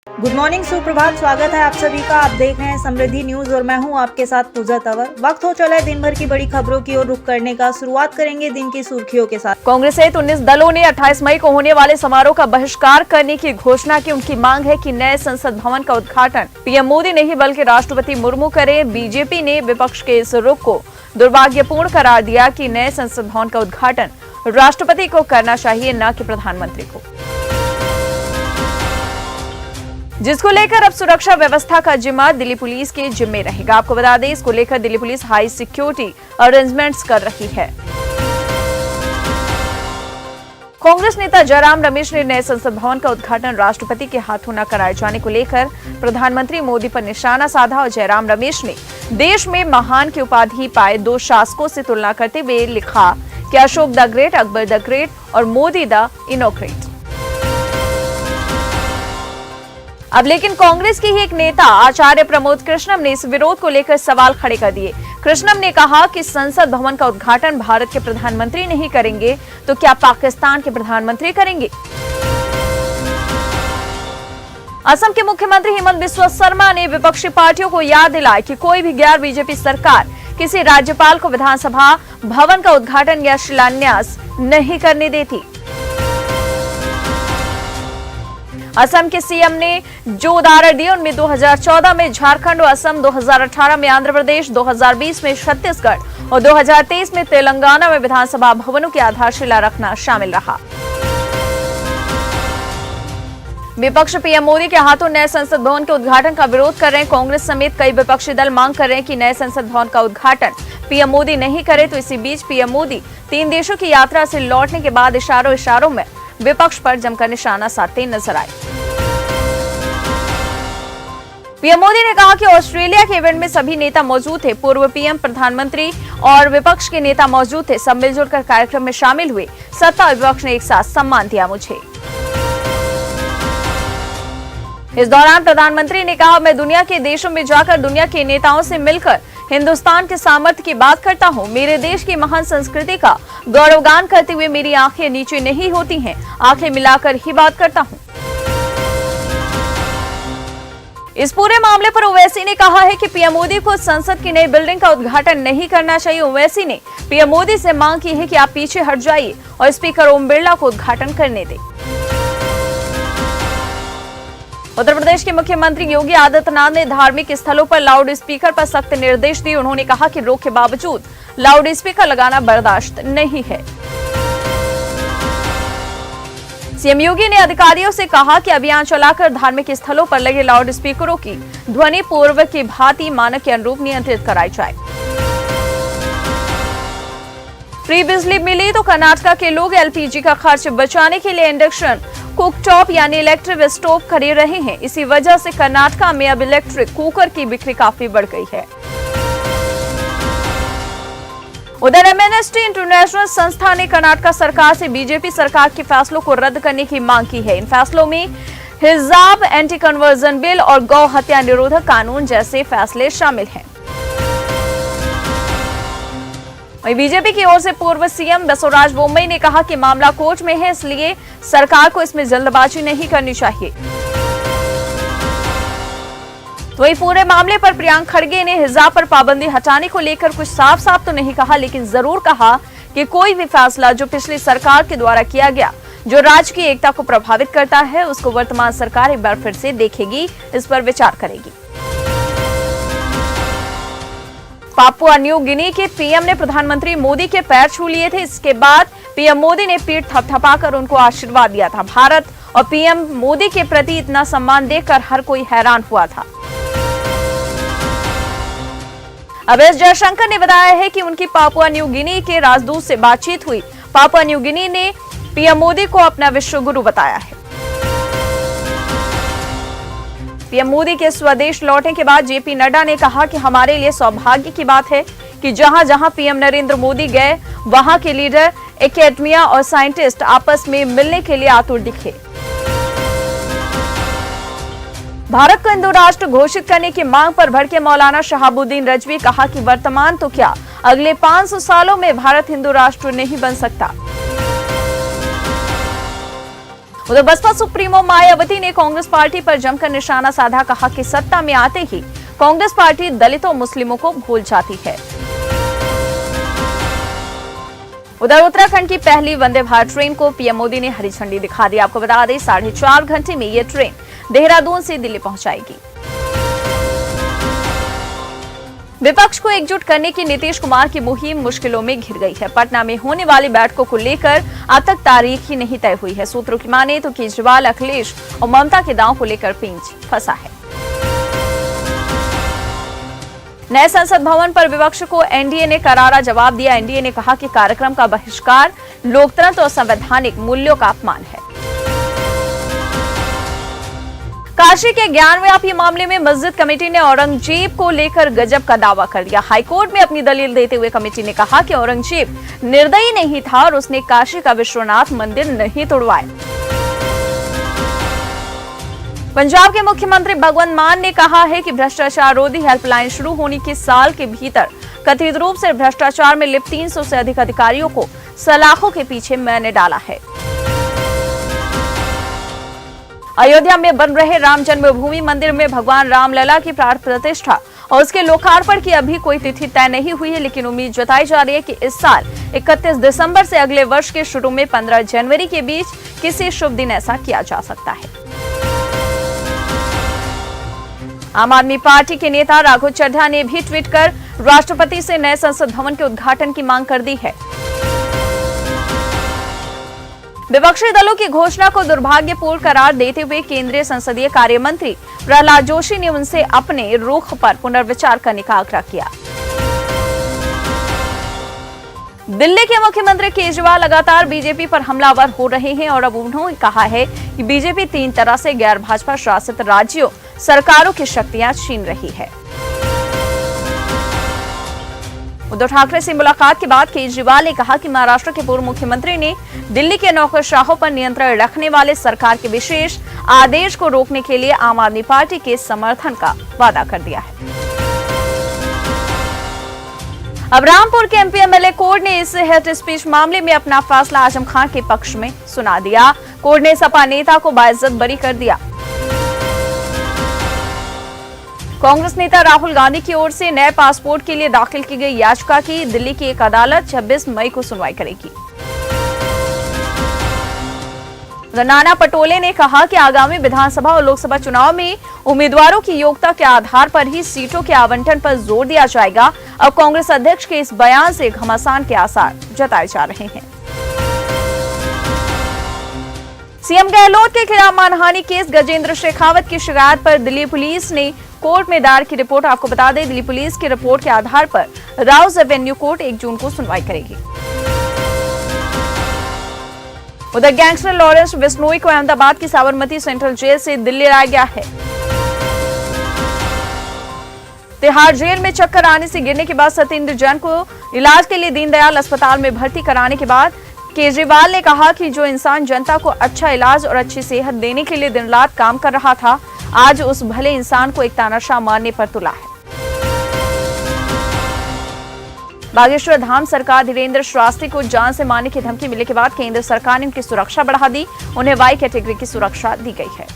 Good morning, सुप्रभात। स्वागत है आप सभी का। आप देख रहे हैं समृद्धि न्यूज और मैं हूं आपके साथ पूजा तंवर। वक्त हो चला है दिन भर की बड़ी खबरों की ओर रुख करने का। शुरुआत करेंगे दिन की सुर्खियों के साथ। कांग्रेस सहित 19 दलों ने 28 मई को होने वाले समारोह का बहिष्कार करने की घोषणा की। उनकी मांग है कि नए संसद भवन का उद्घाटन पीएम मोदी नहीं बल्कि राष्ट्रपति मुर्मू करें। बीजेपी ने विपक्ष के इस रुख को दुर्भाग्यपूर्ण करार दिया कि नए संसद भवन का उद्घाटन राष्ट्रपति को करना चाहिए, न कि प्रधानमंत्री को, जिसको लेकर अब सुरक्षा व्यवस्था का जिम्मा दिल्ली पुलिस के जिम्मे रहेगा। आपको बता दें, इसको लेकर Delhi police high security arrangements कर रही है। कांग्रेस नेता जयराम रमेश ने नए संसद भवन का उद्घाटन राष्ट्रपति के हाथों न कराए जाने को लेकर प्रधानमंत्री मोदी पर निशाना साधा और जयराम रमेश ने देश में महान की उपाधि पाए 2 शासकों से तुलना करते हुए लिखा कि Ashok the great, Akbar the great और मोदी द इनोग्रेट। अब लेकिन कांग्रेस के ही एक नेता आचार्य प्रमोद कृष्णम ने इस विरोध को लेकर सवाल खड़े कर दिए। कृष्णम ने कहा कि संसद भवन का उद्घाटन भारत के प्रधानमंत्री नहीं करेंगे तो क्या पाकिस्तान के प्रधानमंत्री करेंगे। असम के मुख्यमंत्री हेमंत बिस्वा शर्मा ने विपक्षी पार्टियों को याद दिलाया कि कोई भी गैर बीजेपी सरकार किसी राज्यपाल को विधानसभा भवन का उद्घाटन या शिलान्यास नहीं करने देती। असम के सीएम ने जो उदाहरण दिए उनमें 2014 में झारखंड और असम, 2018 में आंध्र प्रदेश, 2020 में छत्तीसगढ़ और 2023 में तेलंगाना में विधानसभा भवनों की आधारशिला रखना शामिल रहा। विपक्ष पीएम मोदी के हाथों नए संसद भवन के उद्घाटन का विरोध कर रहे हैं। कांग्रेस समेत कई विपक्षी दल मांग कर रहे हैं कि नए संसद भवन का उद्घाटन पीएम मोदी नहीं करे। तो इसी बीच पीएम मोदी 3 देशों की यात्रा से लौटने के बाद इशारों में विपक्ष पर जमकर निशाना साधते नजर आए। पीएम मोदी ने कहा कि ऑस्ट्रेलिया के इवेंट में सभी नेता मौजूद थे। पूर्व पीएम, प्रधानमंत्री और विपक्ष के नेता मौजूद थे। सब मिलजुल कर कार्यक्रम में शामिल हुए। सत्ता और विपक्ष ने एक साथ सम्मान दिया मुझे। इस दौरान प्रधानमंत्री ने कहा, मैं दुनिया के देशों में जाकर दुनिया के नेताओं से मिलकर हिंदुस्तान के सामर्थ्य की बात करता हूँ। मेरे देश की महान संस्कृति का गौरवगान करते हुए मेरी आंखें नीचे नहीं होती हैं, आंखें मिलाकर ही बात करता हूँ। इस पूरे मामले पर ओवैसी ने कहा है कि पीएम मोदी को संसद की नई बिल्डिंग का उद्घाटन नहीं करना चाहिए। ओवैसी ने पीएम मोदी से मांग की है कि आप पीछे हट जाइए और स्पीकर ओम बिरला को उद्घाटन करने दें। उत्तर प्रदेश के मुख्यमंत्री योगी आदित्यनाथ ने धार्मिक स्थलों पर लाउड स्पीकर पर सख्त निर्देश दिए। उन्होंने कहा कि रोक के बावजूद लाउड स्पीकर लगाना बर्दाश्त नहीं है। सीएम योगी ने अधिकारियों से कहा कि अभियान चलाकर धार्मिक स्थलों पर लगे लाउड स्पीकरों की ध्वनि पूर्व की भांति मानक के अनुरूप नियंत्रित कराई जाए। फ्री बिजली मिली तो कर्नाटक के लोग एलपीजी का खर्च बचाने के लिए इंडक्शन कुकटॉप यानी इलेक्ट्रिक स्टोव खरीद रहे हैं। इसी वजह से कर्नाटक में अब इलेक्ट्रिक कुकर की बिक्री काफी बढ़ गई है। उधर एमनेस्टी इंटरनेशनल संस्था ने कर्नाटक सरकार से बीजेपी सरकार के फैसलों को रद्द करने की मांग की है। इन फैसलों में हिजाब, एंटी कन्वर्जन बिल और गौ हत्या निरोधक कानून जैसे फैसले शामिल हैं। वहीं बीजेपी की ओर से पूर्व सीएम बसवराज बोम्मई ने कहा कि मामला कोर्ट में है, इसलिए सरकार को इसमें जल्दबाजी नहीं करनी चाहिए। वहीं पूरे मामले पर प्रियंक खड़गे ने हिजाब पर पाबंदी हटाने को लेकर कुछ साफ तो नहीं कहा, लेकिन जरूर कहा कि कोई भी फैसला जो पिछली सरकार के द्वारा किया गया, जो राज्य की एकता को प्रभावित करता है, उसको वर्तमान सरकार एक बार फिर से देखेगी, इस पर विचार करेगी। पापुआ न्यू गिनी के पीएम ने प्रधानमंत्री मोदी के पैर छू लिए थे। इसके बाद पीएम मोदी ने पीठ थपथपाकर उनको आशीर्वाद दिया था। भारत और पीएम मोदी के प्रति इतना सम्मान देखकर हर कोई हैरान हुआ था। अब एस जयशंकर ने बताया है कि उनकी पापुआ न्यू गिनी के राजदूत से बातचीत हुई। पापुआ न्यू गिनी ने पीएम मोदी को अपना विश्व गुरु बताया है। पीएम मोदी के स्वदेश लौटने के बाद जेपी नड्डा ने कहा कि हमारे लिए सौभाग्य की बात है कि जहां जहां पीएम नरेंद्र मोदी गए, वहां के लीडर, एकेडमिया और साइंटिस्ट आपस में मिलने के लिए आतुर दिखे। भारत को हिंदू राष्ट्र घोषित करने की मांग पर भड़के मौलाना शहाबुद्दीन रजवी कहा कि वर्तमान तो क्या, अगले 500 सालों में भारत हिंदू राष्ट्र नहीं बन सकता। उधर बसपा सुप्रीमो मायावती ने कांग्रेस पार्टी पर जमकर निशाना साधा, कहा कि सत्ता में आते ही कांग्रेस पार्टी दलितों मुस्लिमों को भूल जाती है। उधर उत्तराखंड की पहली वंदे भारत ट्रेन को पीएम मोदी ने हरी झंडी दिखा दी। आपको बता दें 4.5 घंटे में ये ट्रेन देहरादून से दिल्ली पहुंचाएगी। विपक्ष को एकजुट करने की नीतीश कुमार की मुहिम मुश्किलों में घिर गई है। पटना में होने वाली बैठकों को लेकर अब तक तारीख ही नहीं तय हुई है। सूत्रों की माने तो केजरीवाल, अखिलेश और ममता के दांव को लेकर पेंच फंसा है। नए संसद भवन पर विपक्ष को एनडीए ने करारा जवाब दिया। एनडीए ने कहा कि कार्यक्रम का बहिष्कार लोकतंत्र और संवैधानिक मूल्यों का अपमान है। काशी के ज्ञानव्यापी मामले में मस्जिद कमेटी ने औरंगजेब को लेकर गजब का दावा कर दिया। हाईकोर्ट में अपनी दलील देते हुए कमेटी ने कहा कि औरंगजेब निर्दयी नहीं था और उसने काशी का विश्वनाथ मंदिर नहीं तोड़वाया। पंजाब के मुख्यमंत्री भगवंत मान ने कहा है कि भ्रष्टाचार रोधी हेल्पलाइन शुरू होने के साल के भीतर कथित रूप से भ्रष्टाचार में लिप्त 300 से अधिक अधिकारियों को सलाखों के पीछे मैंने डाला है। अयोध्या में बन रहे राम जन्मभूमि मंदिर में भगवान रामलला की प्राण प्रतिष्ठा और उसके लोकार्पण की अभी कोई तिथि तय नहीं हुई है, लेकिन उम्मीद जताई जा रही है कि इस साल 31 दिसंबर से अगले वर्ष के शुरू में 15 जनवरी के बीच किसी शुभ दिन ऐसा किया जा सकता है। आम आदमी पार्टी के नेता राघव चड्ढा ने भी ट्वीट कर राष्ट्रपति से नए संसद भवन के उद्घाटन की मांग कर दी है। विपक्षी दलों की घोषणा को दुर्भाग्यपूर्ण करार देते हुए केंद्रीय संसदीय कार्य मंत्री प्रहलाद जोशी ने उनसे अपने रुख पर पुनर्विचार करने का आग्रह किया। दिल्ली के मुख्यमंत्री केजरीवाल लगातार बीजेपी पर हमलावर हो रहे हैं और अब उन्होंने कहा है कि बीजेपी 3 तरह से गैर भाजपा शासित राज्यों सरकारों की शक्तियां छीन रही है। उद्धव ठाकरे से मुलाकात के बाद केजरीवाल ने कहा कि महाराष्ट्र के पूर्व मुख्यमंत्री ने दिल्ली के नौकरशाहों पर नियंत्रण रखने वाले सरकार के विशेष आदेश को रोकने के लिए आम आदमी पार्टी के समर्थन का वादा कर दिया है। अब रामपुर के एमपी एमएलए कोर्ट ने इस हेट स्पीच मामले में अपना फैसला आजम खान के पक्ष में सुना दिया। कोर्ट ने सपा नेता को बाइज्जत बरी कर दिया। कांग्रेस नेता राहुल गांधी की ओर से नए पासपोर्ट के लिए दाखिल की गई याचिका की दिल्ली की एक अदालत 26 मई को सुनवाई करेगी। नाना पटोले ने कहा कि आगामी विधानसभा और लोकसभा चुनाव में उम्मीदवारों की योग्यता के आधार पर ही सीटों के आवंटन पर जोर दिया जाएगा। अब कांग्रेस अध्यक्ष के इस बयान से घमासान के आसार जताए जा रहे हैं। सीएम गहलोत के खिलाफ मानहानि केस गजेंद्र शेखावत की शिकायत पर दिल्ली पुलिस ने कोर्ट में दायर की रिपोर्ट। आपको बता दें, दिल्ली पुलिस की रिपोर्ट के आधार पर राउज एवेन्यू कोर्ट 1 जून को सुनवाई करेगी। उधर गैंगस्टर लॉरेंस बिश्नोई को अहमदाबाद की साबरमती सेंट्रल जेल से दिल्ली लाया गया है। तिहाड़ जेल में चक्कर आने से गिरने के बाद सत्येंद्र जैन को इलाज के लिए दीनदयाल अस्पताल में भर्ती कराने के बाद केजरीवाल ने कहा कि जो इंसान जनता को अच्छा इलाज और अच्छी सेहत देने के लिए दिन रात काम कर रहा था, आज उस भले इंसान को एक तानाशाह मारने पर तुला है। बागेश्वर धाम सरकार धीरेन्द्र श्रीवास्तव को जान से मारने की धमकी मिलने के बाद केंद्र सरकार ने उनकी सुरक्षा बढ़ा दी। उन्हें वाई कैटेगरी की सुरक्षा दी गई है।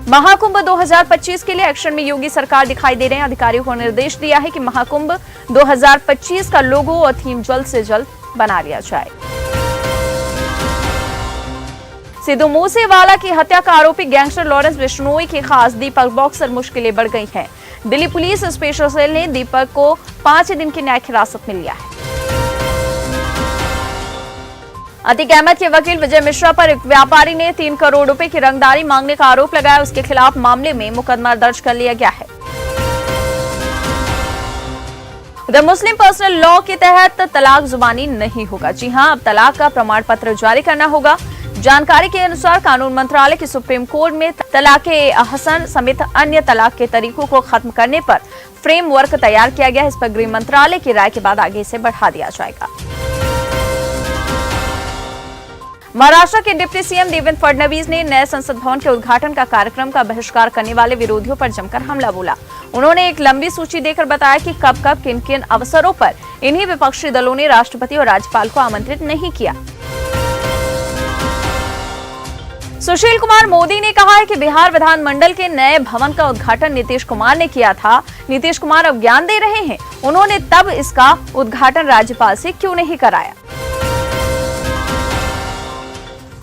महाकुंभ 2025 के लिए एक्शन में योगी सरकार दिखाई दे रहे हैं। अधिकारियों को निर्देश दिया है कि महाकुंभ 2025 का लोगो और थीम जल्द से जल्द बना लिया जाए। सिद्धू मूसेवाला की हत्या का आरोपी गैंगस्टर लॉरेंस बिश्नोई के खास दीपक बॉक्सर मुश्किलें बढ़ गई हैं। दिल्ली पुलिस स्पेशल सेल ने दीपक को 5 दिन की न्यायिक हिरासत में लिया है। अतीक अहमद के वकील विजय मिश्रा पर एक व्यापारी ने 3 करोड़ रुपए की रंगदारी मांगने का आरोप लगाया। उसके खिलाफ मामले में मुकदमा दर्ज कर लिया गया है। उधर मुस्लिम पर्सनल लॉ के तहत तलाक जुबानी नहीं होगा। जी हां, अब तलाक का प्रमाण पत्र जारी करना होगा। जानकारी के अनुसार कानून मंत्रालय की सुप्रीम कोर्ट में तलाक-ए हसन समेत अन्य तलाक के तरीकों को खत्म करने पर फ्रेमवर्क तैयार किया गया है। इस पर गृह मंत्रालय की राय के बाद आगे इसे बढ़ा दिया जाएगा। महाराष्ट्र के डिप्टी सीएम देवेंद्र फडणवीस ने नए संसद भवन के उद्घाटन का कार्यक्रम का बहिष्कार करने वाले विरोधियों पर जमकर हमला बोला। उन्होंने एक लंबी सूची देकर बताया कि कब कब किन किन अवसरों पर इन्हीं विपक्षी दलों ने राष्ट्रपति और राज्यपाल को आमंत्रित नहीं किया। सुशील कुमार मोदी ने कहा है कि बिहार विधानमंडल के नए भवन का उद्घाटन नीतीश कुमार ने किया था। नीतीश कुमार अब ज्ञान दे रहे हैं, उन्होंने तब इसका उद्घाटन राज्यपाल से क्यों नहीं कराया।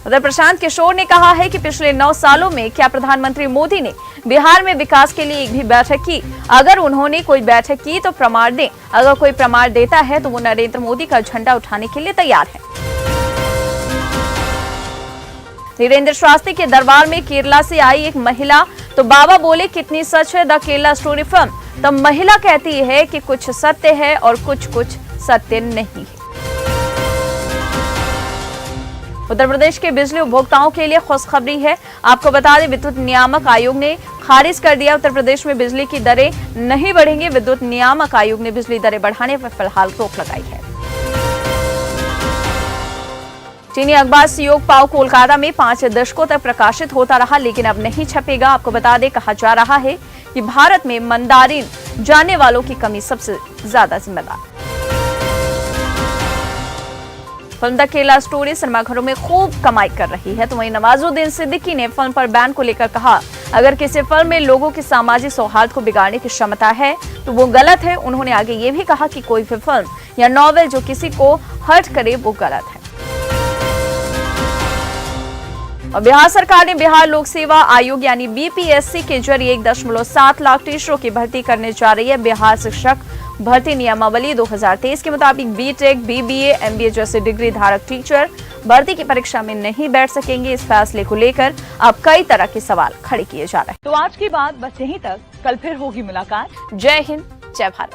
उधर प्रशांत किशोर ने कहा है कि पिछले 9 सालों में क्या प्रधानमंत्री मोदी ने बिहार में विकास के लिए एक भी बैठक की? अगर उन्होंने कोई बैठक की तो प्रमाण दें। अगर कोई प्रमाण देता है तो वो नरेंद्र मोदी का झंडा उठाने के लिए तैयार है। धीरेन्द्र शास्त्री के दरबार में केरला से आई एक महिला, तो बाबा बोले कितनी सच है द केरला स्टोरी फिल्म। तब महिला कहती है कि कुछ सत्य है और कुछ सत्य नहीं है। उत्तर प्रदेश के बिजली उपभोक्ताओं के लिए खुशखबरी है। आपको बता दें, विद्युत नियामक आयोग ने खारिज कर दिया उत्तर प्रदेश में बिजली की दरें नहीं बढ़ेंगी। विद्युत नियामक आयोग ने बिजली दरें बढ़ाने पर फिलहाल रोक लगाई है। चीनी अखबार सियोग पाओ कोलकाता में 5 दशकों तक प्रकाशित होता रहा, लेकिन अब नहीं छपेगा। आपको बता दें, कहा जा रहा है कि भारत में मंदारिन जानने वालों की कमी सबसे ज्यादा जिम्मेदार। फिल्म द केरला स्टोरी सिनेमाघरों में खूब कमाई कर रही है, तो वहीं नवाजुद्दीन सिद्दीकी ने फिल्म पर बैन को लेकर कहा, अगर किसी फिल्म में लोगों की सामाजिक सौहार्द को बिगाड़ने की क्षमता है तो वो गलत है। उन्होंने आगे ये भी कहा कि कोई भी फिल्म या नॉवेल जो किसी को हर्ट करे वो गलत है। और बिहार सरकार ने बिहार लोक सेवा आयोग यानी बीपीएससी के जरिए 1.7 लाख टीचरों की भर्ती करने जा रही है। बिहार शिक्षक भर्ती नियमावली 2023 के मुताबिक बीटेक, बीबीए, एमबीए जैसे डिग्री धारक टीचर भर्ती की परीक्षा में नहीं बैठ सकेंगे। इस फैसले को लेकर अब कई तरह के सवाल खड़े किए जा रहे हैं। तो आज की बात बस यहीं तक, कल फिर होगी मुलाकात। जय हिंद, जय भारत।